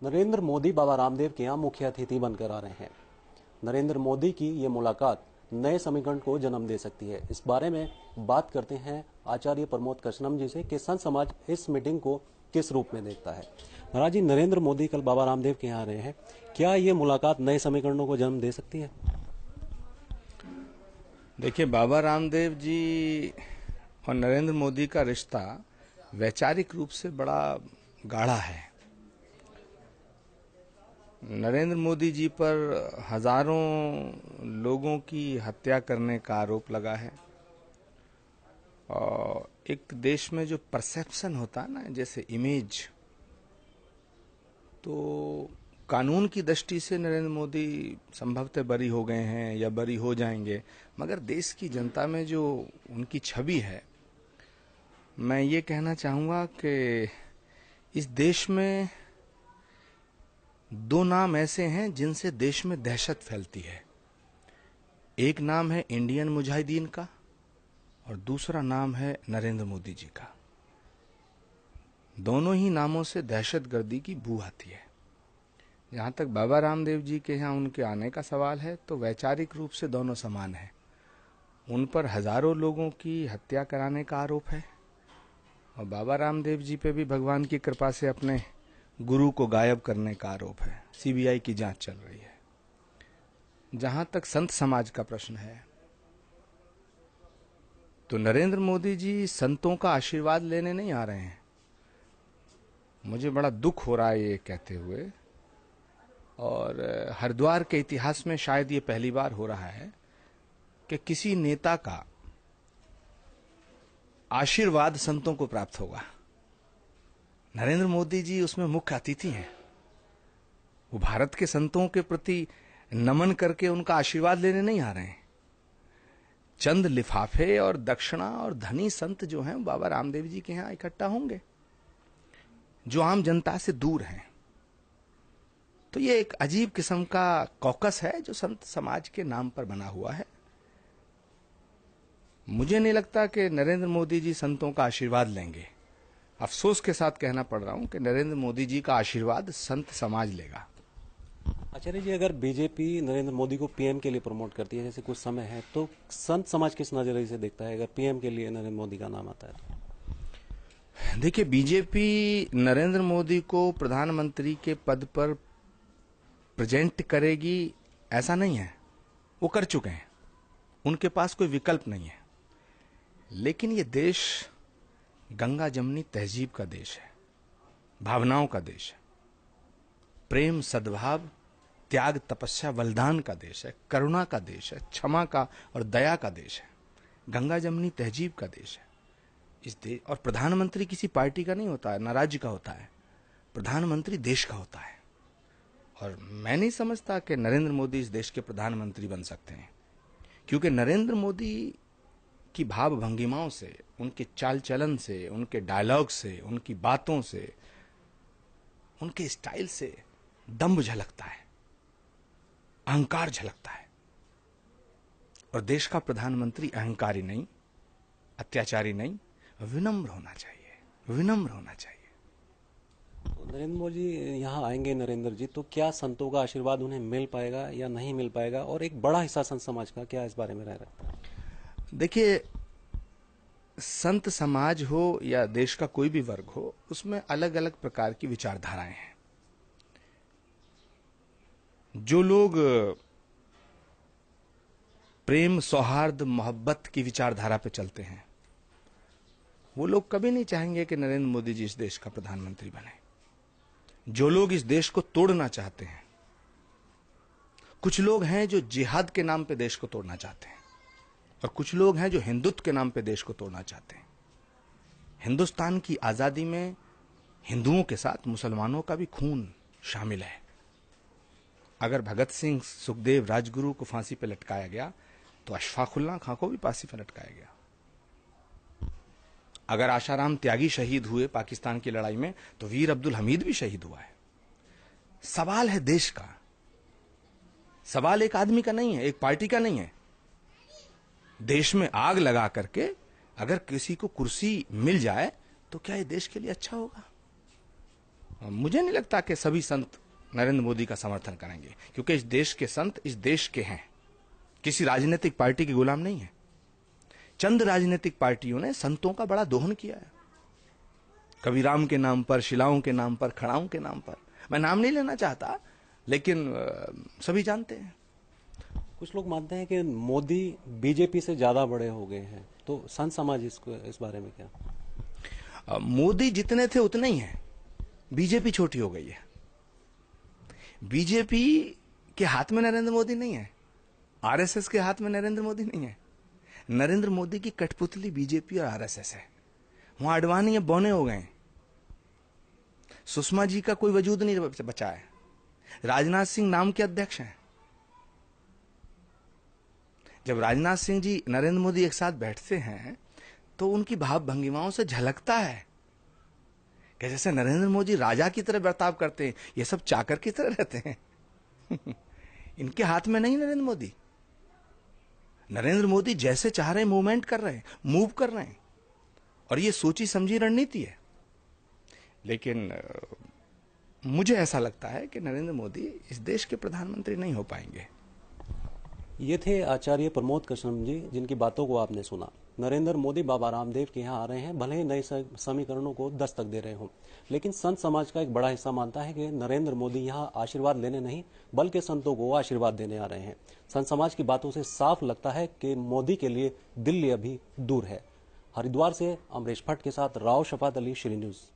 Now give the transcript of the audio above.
नरेंद्र मोदी बाबा रामदेव के यहाँ मुख्य अतिथि बनकर आ रहे हैं। नरेंद्र मोदी की ये मुलाकात नए समीकरण को जन्म दे सकती है। इस बारे में बात करते हैं आचार्य प्रमोद कृष्णम जी से कि संत समाज इस मीटिंग को किस रूप में देखता है। महाराज जी, नरेंद्र मोदी कल बाबा रामदेव के यहाँ आ रहे हैं, क्या ये मुलाकात नए समीकरणों को जन्म दे सकती है? देखिए, बाबा रामदेव जी और नरेंद्र मोदी का रिश्ता वैचारिक रूप से बड़ा गाढ़ा है। नरेंद्र मोदी जी पर हजारों लोगों की हत्या करने का आरोप लगा है और एक देश में जो परसेप्शन होता है ना, जैसे इमेज, तो कानून की दृष्टि से नरेंद्र मोदी संभवतः बरी हो गए हैं या बरी हो जाएंगे, मगर देश की जनता में जो उनकी छवि है, मैं ये कहना चाहूंगा कि इस देश में दो नाम ऐसे हैं जिनसे देश में दहशत फैलती है। एक नाम है इंडियन मुजाहिदीन का और दूसरा नाम है नरेंद्र मोदी जी का। दोनों ही नामों से दहशतगर्दी की बू आती है। जहां तक बाबा रामदेव जी के यहाँ उनके आने का सवाल है, तो वैचारिक रूप से दोनों समान हैं। उन पर हजारों लोगों की हत्या कराने का आरोप है और बाबा रामदेव जी पे भी भगवान की कृपा से अपने गुरु को गायब करने का आरोप है। सीबीआई की जांच चल रही है। जहां तक संत समाज का प्रश्न है, तो नरेंद्र मोदी जी संतों का आशीर्वाद लेने नहीं आ रहे हैं। मुझे बड़ा दुख हो रहा है ये कहते हुए, और हरिद्वार के इतिहास में शायद ये पहली बार हो रहा है कि किसी नेता का आशीर्वाद संतों को प्राप्त होगा। नरेंद्र मोदी जी उसमें मुख्य अतिथि हैं। वो भारत के संतों के प्रति नमन करके उनका आशीर्वाद लेने नहीं आ रहे हैं। चंद लिफाफे और दक्षिणा और धनी संत जो हैं बाबा रामदेव जी के यहां इकट्ठा होंगे, जो आम जनता से दूर हैं। तो ये एक अजीब किस्म का कॉकस है जो संत समाज के नाम पर बना हुआ है। मुझे नहीं लगता कि नरेंद्र मोदी जी संतों का आशीर्वाद लेंगे। अफसोस के साथ कहना पड़ रहा हूं कि नरेंद्र मोदी जी का आशीर्वाद संत समाज लेगा। आचार्य जी, अगर बीजेपी नरेंद्र मोदी को पीएम के लिए प्रमोट करती है, जैसे कुछ समय है, तो संत समाज किस नजरिए से देखता है अगर पीएम के लिए नरेंद्र मोदी का नाम आता है तो? देखिए, बीजेपी नरेंद्र मोदी को प्रधानमंत्री के पद पर प्रेजेंट करेगी ऐसा नहीं है। वो कर चुके हैं, उनके पास कोई विकल्प नहीं है। लेकिन ये देश गंगा जमनी तहजीब का देश है, भावनाओं का देश है, प्रेम सद्भाव त्याग तपस्या बलिदान का देश है, करुणा का देश है, क्षमा का और दया का देश है, गंगा जमनी तहजीब का देश है इस देश। और प्रधानमंत्री किसी पार्टी का नहीं होता है, न राज्य का होता है, प्रधानमंत्री देश का होता है। और मैं नहीं समझता कि नरेंद्र मोदी इस देश के प्रधानमंत्री बन सकते हैं, क्योंकि नरेंद्र मोदी की भाव भंगिमाओं से, उनके चाल चलन से, उनके डायलॉग से, उनकी बातों से, उनके स्टाइल से दंभ झलकता है, अहंकार झलकता है। और देश का प्रधानमंत्री अहंकारी नहीं, अत्याचारी नहीं, विनम्र होना चाहिए, विनम्र होना चाहिए। नरेंद्र मोदी यहाँ आएंगे नरेंद्र जी, तो क्या संतों का आशीर्वाद उन्हें मिल पाएगा या नहीं मिल पाएगा? और एक बड़ा हिस्सा संत समाज का क्या इस बारे में रह रहा है? देखिए, संत समाज हो या देश का कोई भी वर्ग हो, उसमें अलग अलग प्रकार की विचारधाराएं हैं। जो लोग प्रेम सौहार्द मोहब्बत की विचारधारा पे चलते हैं, वो लोग कभी नहीं चाहेंगे कि नरेंद्र मोदी जी इस देश का प्रधानमंत्री बने। जो लोग इस देश को तोड़ना चाहते हैं, कुछ लोग हैं जो जिहाद के नाम पे देश को तोड़ना चाहते हैं, और कुछ लोग हैं जो हिंदुत्व के नाम पे देश को तोड़ना चाहते हैं। हिंदुस्तान की आजादी में हिंदुओं के साथ मुसलमानों का भी खून शामिल है। अगर भगत सिंह, सुखदेव, राजगुरु को फांसी पे लटकाया गया, तो अशफाकुल्लाह खां को भी फांसी पे लटकाया गया। अगर आशाराम त्यागी शहीद हुए पाकिस्तान की लड़ाई में, तो वीर अब्दुल हमीद भी शहीद हुआ है। सवाल है देश का, सवाल एक आदमी का नहीं है, एक पार्टी का नहीं है। देश में आग लगा करके अगर किसी को कुर्सी मिल जाए, तो क्या ये देश के लिए अच्छा होगा? मुझे नहीं लगता कि सभी संत नरेंद्र मोदी का समर्थन करेंगे, क्योंकि इस देश के संत इस देश के हैं, किसी राजनीतिक पार्टी के गुलाम नहीं है। चंद राजनीतिक पार्टियों ने संतों का बड़ा दोहन किया है, कबीराम के नाम पर, शिलाओं के नाम पर, खड़ाओं के नाम पर। मैं नाम नहीं लेना चाहता, लेकिन सभी जानते हैं। कुछ लोग मानते हैं कि मोदी बीजेपी से ज्यादा बड़े हो गए हैं, तो संत समाज इस बारे में क्या? मोदी जितने थे उतने ही हैं, बीजेपी छोटी हो गई है। बीजेपी के हाथ में नरेंद्र मोदी नहीं है, आरएसएस के हाथ में नरेंद्र मोदी नहीं है। नरेंद्र मोदी की कठपुतली बीजेपी और आरएसएस है। वहां अडवाणी बौने हो गए, सुषमा जी का कोई वजूद नहीं बचा है। राजनाथ सिंह नाम के अध्यक्ष हैं। जब राजनाथ सिंह जी नरेंद्र मोदी एक साथ बैठते हैं तो उनकी भाव भंगिमाओं से झलकता है कि जैसे नरेंद्र मोदी राजा की तरह बर्ताव करते हैं, ये सब चाकर की तरह रहते हैं। इनके हाथ में नहीं नरेंद्र मोदी। नरेंद्र मोदी जैसे चाह रहे हैं मूवमेंट कर रहे हैं, मूव कर रहे हैं, और ये सोची समझी रणनीति है। लेकिन मुझे ऐसा लगता है कि नरेंद्र मोदी इस देश के प्रधानमंत्री नहीं हो पाएंगे। ये थे आचार्य प्रमोद कृष्णम जी, जिनकी बातों को आपने सुना। नरेंद्र मोदी बाबा रामदेव के यहाँ आ रहे हैं, भले ही नए समीकरणों को दस्तक दे रहे हों, लेकिन संत समाज का एक बड़ा हिस्सा मानता है कि नरेंद्र मोदी यहाँ आशीर्वाद लेने नहीं बल्कि संतों को आशीर्वाद देने आ रहे हैं। संत समाज की बातों से साफ लगता है कि मोदी के लिए दिल्ली अभी दूर है। हरिद्वार से अमरीश भट्ट के साथ राव शफात अली, श्री न्यूज।